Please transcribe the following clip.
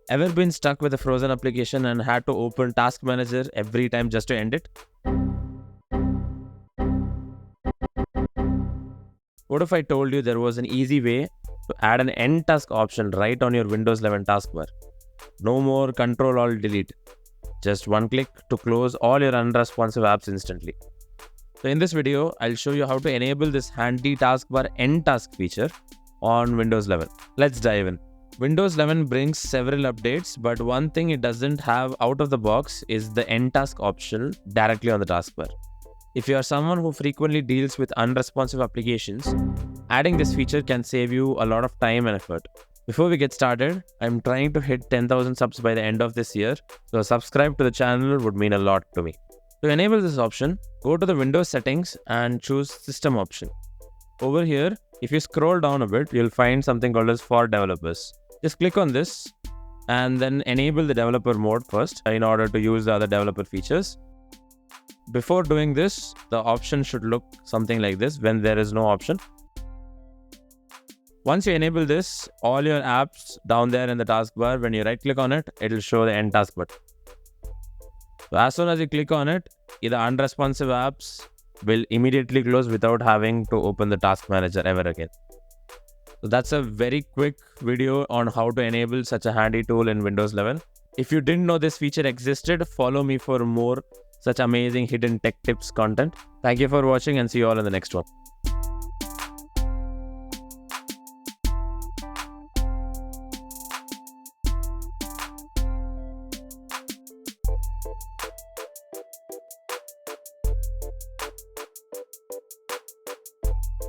Ever been stuck with a frozen application and had to open Task Manager every time just to end it? What if I told you there was an easy way to add an end task option right on your Windows 11 taskbar? No more Control Alt Delete. Just one click to close all your unresponsive apps instantly. So in this video, I'll show you how to enable this handy taskbar end task feature on Windows 11. Let's dive in. Windows 11 brings several updates, but one thing it doesn't have out of the box is the end task option directly on the taskbar. If you are someone who frequently deals with unresponsive applications, adding this feature can save you a lot of time and effort. Before we get started, I'm trying to hit 10,000 subs by the end of this year, so subscribe to the channel would mean a lot to me. To enable this option, go to the Windows settings and choose System option. Over here, if you scroll down a bit, you'll find something called as For Developers. Just click on this and then enable the developer mode first in order to use the other developer features. Before doing this, the option should look something like this when there is no option. Once you enable this, all your apps down there in the taskbar, when you right click on it, it will show the end task button. So as soon as you click on it, the unresponsive apps will immediately close without having to open the task manager ever again. So that's a very quick video on how to enable such a handy tool in Windows 11. If you didn't know this feature existed, follow me for more such amazing hidden tech tips content. Thank you for watching and see you all in the next one.